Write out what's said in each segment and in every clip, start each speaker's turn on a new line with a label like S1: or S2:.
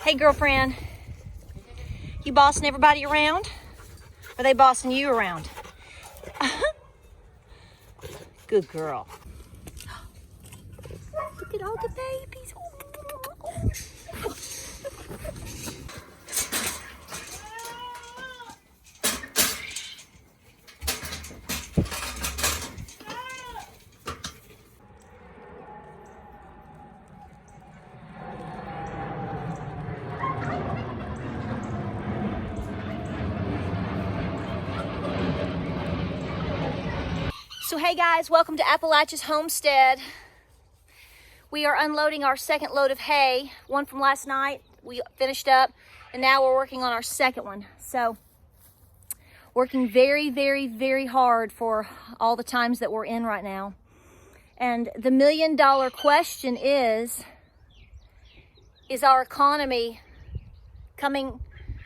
S1: Hey, girlfriend, you bossing everybody around? Or are they bossing you around? Good girl. Look at all the babies. So hey guys, welcome to Appalachia's Homestead. We are unloading our second load of hay. One from last night, we finished up, and now we're working on our second one. So, working very, very, very hard for all the times that we're in right now. And the million-dollar question is our economy coming,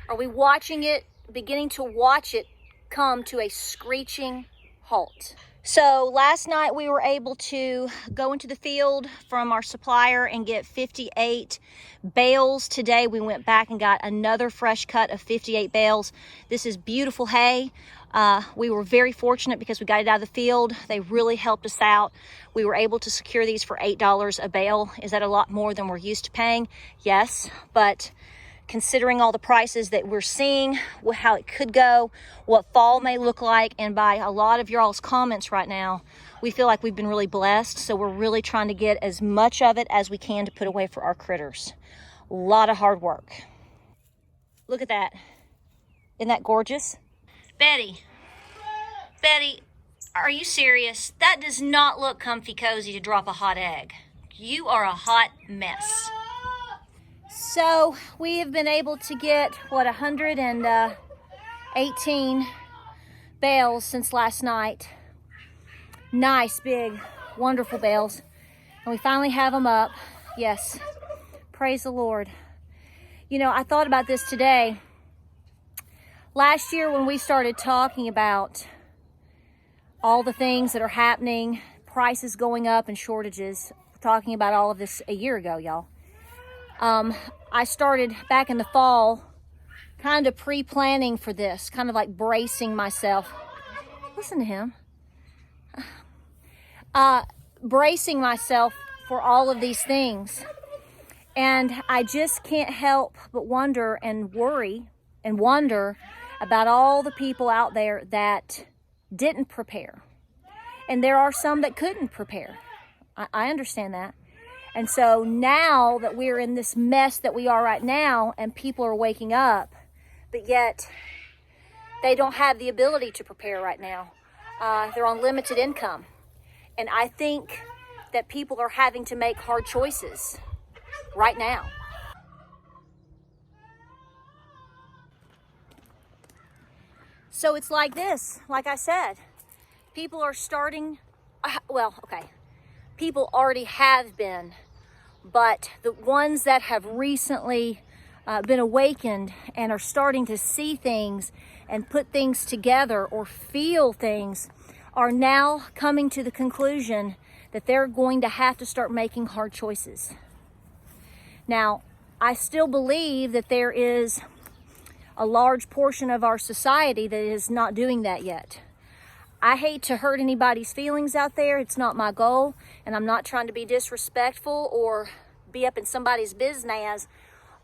S1: are we watching it, beginning to watch it come to a screeching halt? So last night we were able to go into the field from our supplier and get 58 bales. Today we went back and got another fresh cut of 58 bales. This is beautiful hay. We were very fortunate because we got it out of the field. They really helped us out. We were able to secure these for $8 a bale. Is that a lot more than we're used to paying? Yes, but considering all the prices that we're seeing, how it could go, what fall may look like, and by a lot of y'all's comments right now, we feel like we've been really blessed. So we're really trying to get as much of it as we can to put away for our critters. A lot of hard work. Look at that. Isn't that gorgeous? Betty, are you serious? That does not look comfy cozy to drop a hot egg. You are a hot mess. So we have been able to get, 118 bales since last night. Nice, big, wonderful bales. And we finally have them up. Yes, praise the Lord. You know, I thought about this today. Last year when we started talking about all the things that are happening, prices going up and shortages, talking about all of this a year ago, y'all. I started back in the fall kind of pre-planning for this, kind of like bracing myself. Listen to him. Bracing myself for all of these things. And I just can't help but wonder and worry and wonder about all the people out there that didn't prepare. And there are some that couldn't prepare. I understand that. And so now that we're in this mess that we are right now, and people are waking up, but yet they don't have the ability to prepare right now. They're on limited income. And I think that people are having to make hard choices right now. So it's like this, like I said, people are starting, people already have been, but the ones that have recently been awakened and are starting to see things and put things together or feel things are now coming to the conclusion that they're going to have to start making hard choices. Now, I still believe that there is a large portion of our society that is not doing that yet. I hate to hurt anybody's feelings out there. It's not my goal, and I'm not trying to be disrespectful or be up in somebody's business.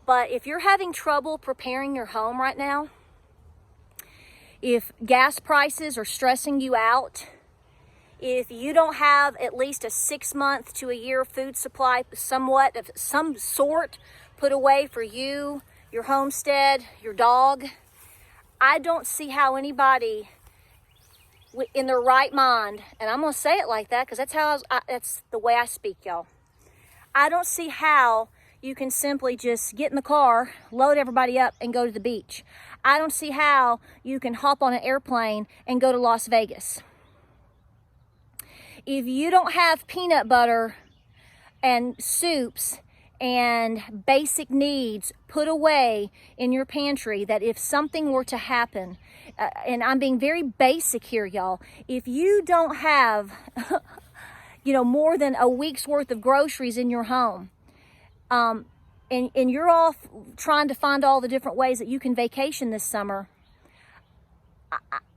S1: But if you're having trouble preparing your home right now, if gas prices are stressing you out, if you don't have at least a 6-month to a year food supply, somewhat of some sort, put away for you, your homestead, your dog, I don't see how anybody in their right mind, and I'm going to say it like that because that's the way I speak, y'all. I don't see how you can simply just get in the car, load everybody up, and go to the beach. I don't see how you can hop on an airplane and go to Las Vegas. If you don't have peanut butter and soups and basic needs put away in your pantry, that if something were to happen, and I'm being very basic here, y'all, if you don't have, more than a week's worth of groceries in your home, and you're off trying to find all the different ways that you can vacation this summer,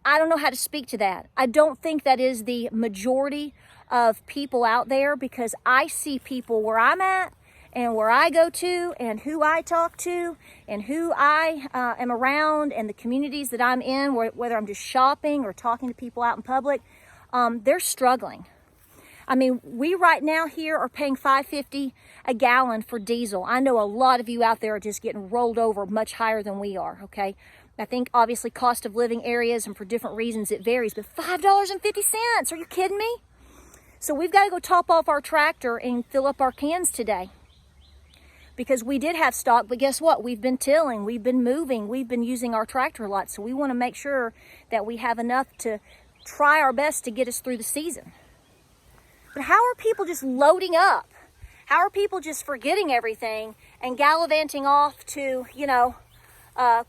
S1: I don't know how to speak to that. I don't think that is the majority of people out there, because I see people where I'm at and where I go to and who I talk to and who I am around and the communities that I'm in, whether I'm just shopping or talking to people out in public, they're struggling. I mean, we right now here are paying $5.50 a gallon for diesel. I know a lot of you out there are just getting rolled over much higher than we are, okay? I think obviously cost of living areas and for different reasons it varies, but $5.50, are you kidding me? So we've got to go top off our tractor and fill up our cans today, because we did have stock, but guess what? We've been tilling, we've been moving, we've been using our tractor a lot, so we want to make sure that we have enough to try our best to get us through the season. But how are people just loading up? How are people just forgetting everything and gallivanting off to,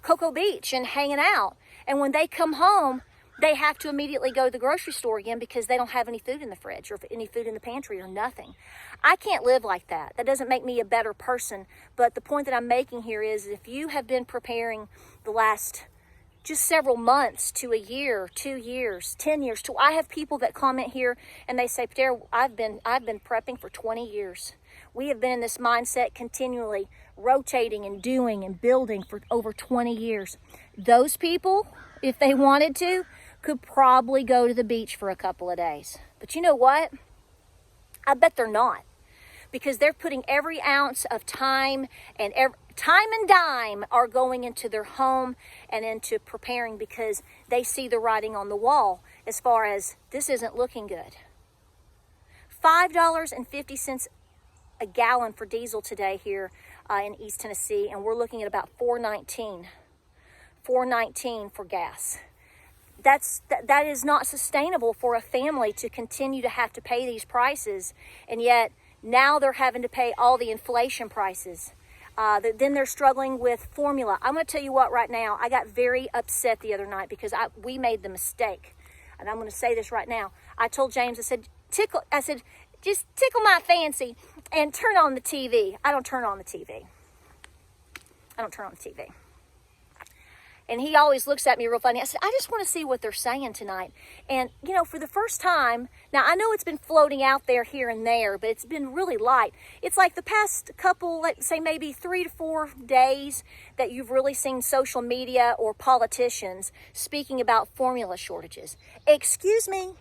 S1: Cocoa Beach and hanging out? And when they come home, they have to immediately go to the grocery store again because they don't have any food in the fridge or any food in the pantry or nothing. I can't live like that. That doesn't make me a better person. But the point that I'm making here is, if you have been preparing the last just several months to a year, 2 years, 10 years. I have people that comment here and they say, Patera, I've been prepping for 20 years. We have been in this mindset continually rotating and doing and building for over 20 years. Those people, if they wanted to, could probably go to the beach for a couple of days. But you know what? I bet they're not, because they're putting every ounce of time and time and dime are going into their home and into preparing, because they see the writing on the wall as far as this isn't looking good. $5.50 a gallon for diesel today here in East Tennessee, and we're looking at about $4.19 for gas. That is not sustainable for a family to continue to have to pay these prices, and yet now they're having to pay all the inflation prices. Then they're struggling with formula. I'm going to tell you what, right now, I got very upset the other night because we made the mistake. And I'm going to say this right now. I told James, I said, just tickle my fancy and turn on the TV. I don't turn on the TV. And he always looks at me real funny. I said, I just want to see what they're saying tonight. And, for the first time, now I know it's been floating out there here and there, but it's been really light. It's like the past couple, let's say maybe 3 to 4 days that you've really seen social media or politicians speaking about formula shortages. Excuse me.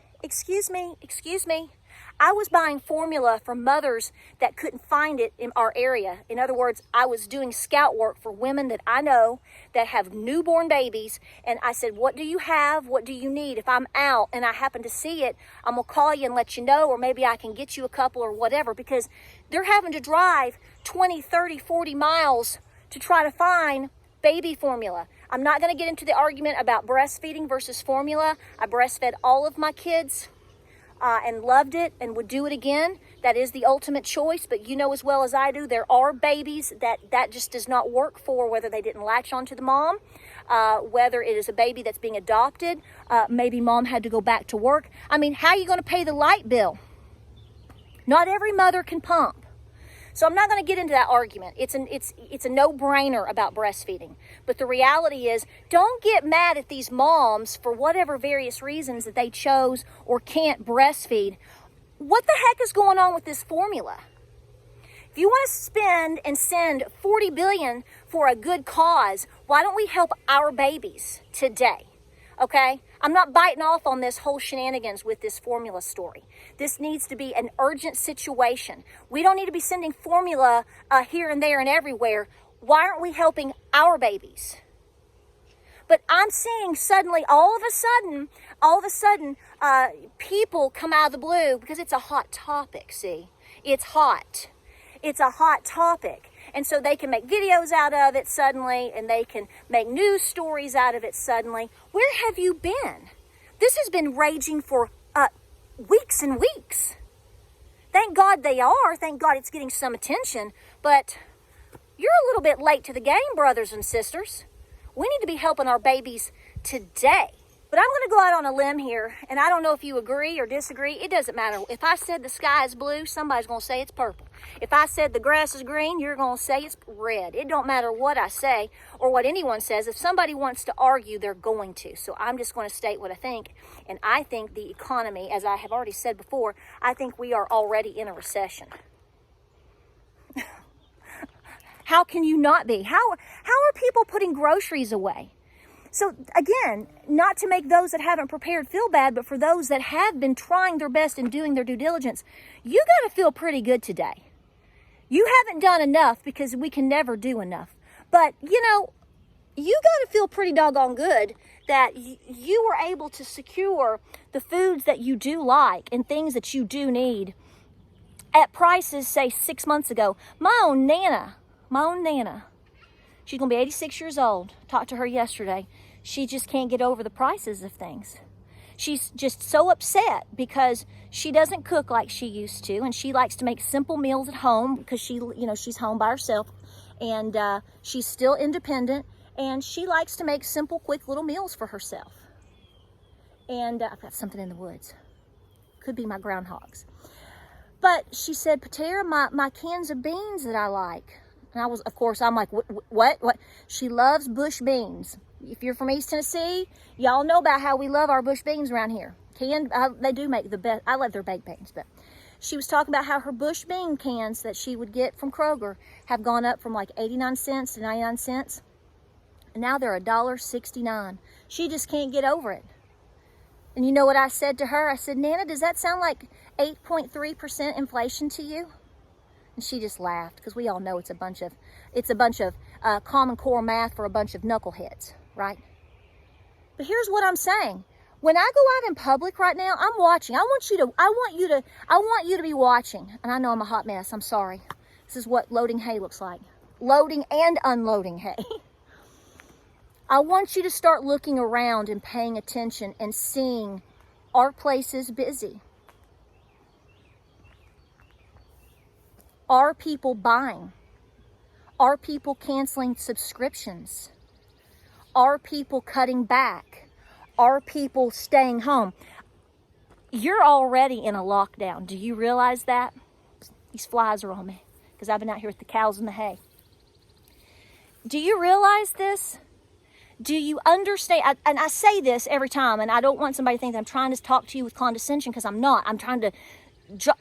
S1: I was buying formula from mothers that couldn't find it in our area. In other words, I was doing scout work for women that I know that have newborn babies. And I said, what do you have? What do you need? If I'm out and I happen to see it, I'm going to call you and let you know, or maybe I can get you a couple or whatever, because they're having to drive 20, 30, 40 miles to try to find baby formula. I'm not going to get into the argument about breastfeeding versus formula. I breastfed all of my kids. And loved it and would do it again. That is the ultimate choice, but you know as well as I do, there are babies that just does not work for, whether they didn't latch onto the mom, whether it is a baby that's being adopted, maybe mom had to go back to work. I mean, how are you going to pay the light bill? Not every mother can pump. So I'm not going to get into that argument. It's a no-brainer about breastfeeding. But the reality is, don't get mad at these moms for whatever various reasons that they chose or can't breastfeed. What the heck is going on with this formula? If you want to spend and send $40 billion for a good cause, why don't we help our babies today? Okay? I'm not biting off on this whole shenanigans with this formula story. This needs to be an urgent situation. We don't need to be sending formula here and there and everywhere. Why aren't we helping our babies? But I'm seeing suddenly, all of a sudden, people come out of the blue because it's a hot topic, see? It's hot. It's a hot topic. And so they can make videos out of it suddenly, and they can make news stories out of it suddenly. Where have you been? This has been raging for weeks and weeks. Thank God they are. Thank God it's getting some attention. But you're a little bit late to the game, brothers and sisters. We need to be helping our babies today. But I'm going to go out on a limb here, and I don't know if you agree or disagree. It doesn't matter. If I said the sky is blue, somebody's going to say it's purple. If I said the grass is green, you're going to say it's red. It don't matter what I say or what anyone says. If somebody wants to argue, they're going to. So I'm just going to state what I think. And I think the economy, as I have already said before, I think we are already in a recession. How can you not be? How are people putting groceries away? So again, not to make those that haven't prepared feel bad, but for those that have been trying their best and doing their due diligence, you got to feel pretty good today. You haven't done enough because we can never do enough. But, you know, you got to feel pretty doggone good that you were able to secure the foods that you do like and things that you do need at prices, say, 6 months ago. My own Nana, she's going to be 86 years old. Talked to her yesterday. She just can't get over the prices of things. She's just so upset because she doesn't cook like she used to, and she likes to make simple meals at home because she's home by herself, and she's still independent, and she likes to make simple, quick little meals for herself. And I've got something in the woods. Could be my groundhogs. But she said, Patera, my cans of beans that I like. And I'm like, what? She loves bush beans. If you're from East Tennessee, y'all know about how we love our bush beans around here. They do make the best. I love their baked beans. But she was talking about how her bush bean cans that she would get from Kroger have gone up from like 89 cents to 99 cents. And now they're $1.69. She just can't get over it. And you know what I said to her? I said, Nana, does that sound like 8.3% inflation to you? And she just laughed because we all know it's a bunch of Common Core math for a bunch of knuckleheads, right? But here's what I'm saying: when I go out in public right now, I'm watching. I want you to be watching. And I know I'm a hot mess. I'm sorry. This is what loading hay looks like: loading and unloading hay. I want you to start looking around and paying attention and seeing our place is busy. Are people buying? Are people canceling subscriptions? Are people cutting back? Are people staying home? You're already in a lockdown. Do you realize that? These flies are on me because I've been out here with the cows and the hay. Do you realize this? Do you understand? And I say this every time, and I don't want somebody to think that I'm trying to talk to you with condescension, because I'm not. I'm trying to,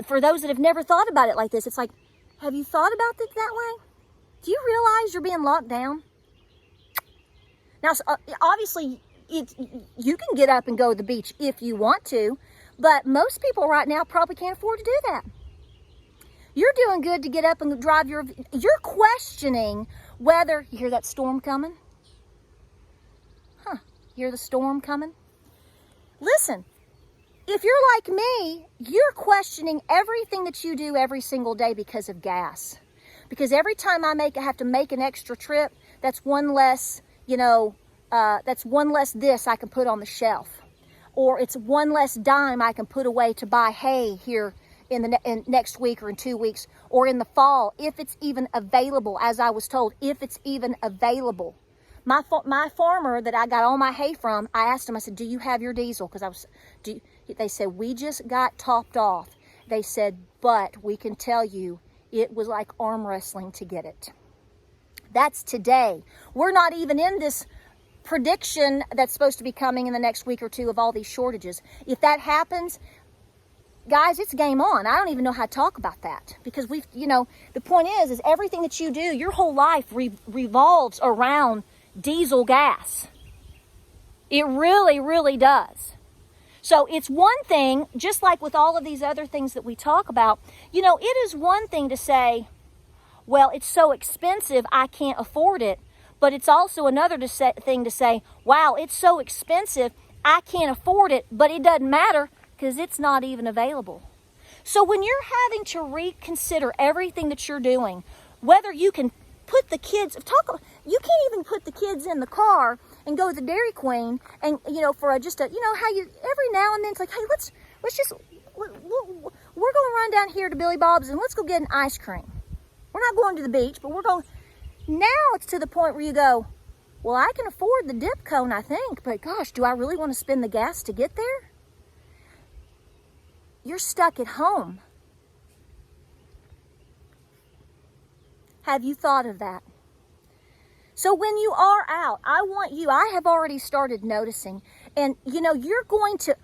S1: for those that have never thought about it like this, it's like, have you thought about it that way? Do you realize you're being locked down? Now, obviously, you can get up and go to the beach if you want to, but most people right now probably can't afford to do that. You're doing good to get up and drive you're questioning whether, you hear that storm coming? Hear the storm coming? Listen, if you're like me, you're questioning everything that you do every single day because of gas. Because every time I have to make an extra trip, that's one less, that's one less this I can put on the shelf. Or it's one less dime I can put away to buy hay here in next week or in 2 weeks, or in the fall, if it's even available, as I was told, if it's even available. My farmer that I got all my hay from, I asked him, I said, do you have your diesel? Because they said, we just got topped off. They said, but we can tell you it was like arm wrestling to get it. That's today. We're not even in this prediction that's supposed to be coming in the next week or two of all these shortages. If that happens, guys, it's game on. I don't even know how to talk about that, because the point is everything that you do, your whole life revolves around diesel gas. It really, really does. So it's one thing, just like with all of these other things that we talk about, it is one thing to say, well, it's so expensive, I can't afford it. But it's also another thing to say, wow, it's so expensive, I can't afford it, but it doesn't matter because it's not even available. So when you're having to reconsider everything that you're doing, whether you can put the kids, you can't even put the kids in the car and go to the Dairy Queen and, for how you, every now and then it's like, hey, we're going to run down here to Billy Bob's and let's go get an ice cream. We're not going to the beach, but we're going. Now it's to the point where you go, Well, I can afford the dip cone, I think, but gosh, do I really want to spend the gas to get there? You're stuck at home. Have you thought of that? So when you are out, I have already started noticing, and you know,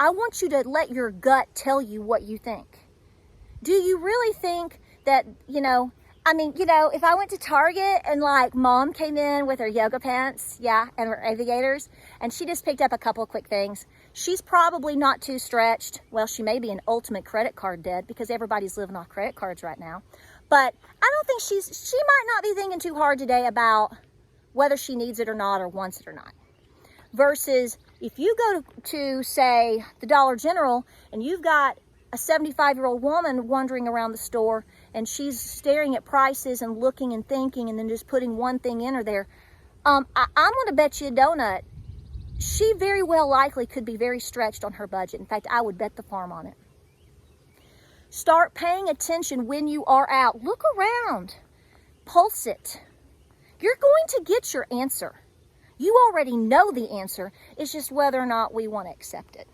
S1: I want you to let your gut tell you what you think. Do you really think that, if I went to Target and like mom came in with her yoga pants, and her aviators, and she just picked up a couple of quick things, she's probably not too stretched. Well, she may be an ultimate credit card debt because everybody's living off credit cards right now. But I don't think she might not be thinking too hard today about whether she needs it or not, or wants it or not. Versus if you go to say, the Dollar General, and you've got a 75-year-old woman wandering around the store, and she's staring at prices and looking and thinking and then just putting one thing in her there, I'm going to bet you a donut, she very well likely could be very stretched on her budget. In fact, I would bet the farm on it. Start paying attention when you are out. Look around. Pulse it. You're going to get your answer. You already know the answer. It's just whether or not we want to accept it.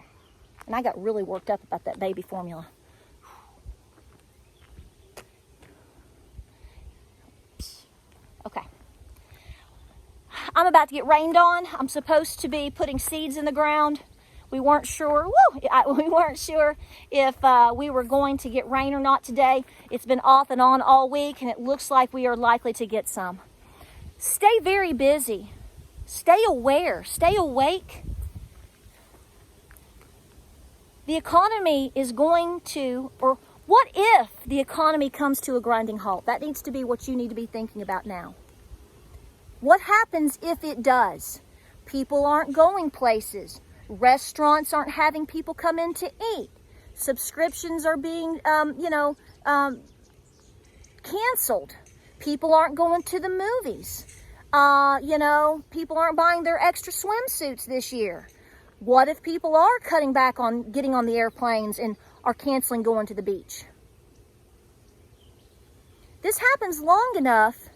S1: And I got really worked up about that baby formula. Okay. I'm about to get rained on. I'm supposed to be putting seeds in the ground. We weren't sure. We weren't sure if we were going to get rain or not today. It's been off and on all week, and it looks like we are likely to get some. Stay very busy. Stay aware. Stay awake. The economy is going to, or what if the economy comes to a grinding halt? That needs to be what you need to be thinking about now. What happens if it does? People aren't going places. Restaurants aren't having people come in to eat. Subscriptions are being, canceled. People aren't going to the movies. People aren't buying their extra swimsuits this year. What if people are cutting back on getting on the airplanes and are canceling going to the beach? This happens long enough.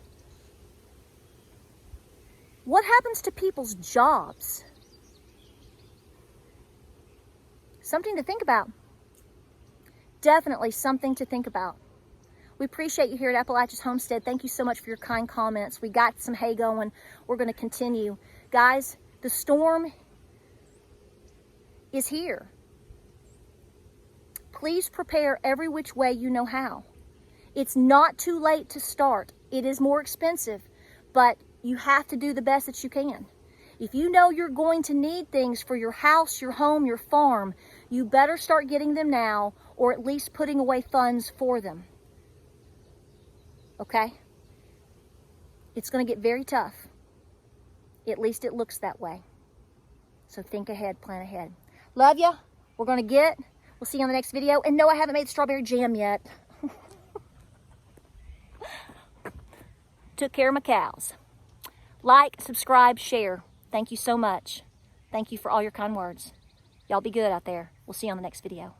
S1: What happens to people's jobs? Something to think about. Definitely something to think about. We appreciate you here at Appalachia's Homestead. Thank you so much for your kind comments. We got some hay going. We're going to continue. Guys, the storm is here. Please prepare every which way you know how. It's not too late to start. It is more expensive, but you have to do the best that you can. If you know you're going to need things for your house, your home, your farm, you better start getting them now, or at least putting away funds for them. Okay? It's going to get very tough. At least it looks that way. So think ahead, plan ahead. Love ya. We'll see you on the next video. And no, I haven't made strawberry jam yet. Took care of my cows. Like, subscribe, share. Thank you so much. Thank you for all your kind words. Y'all be good out there. We'll see you on the next video.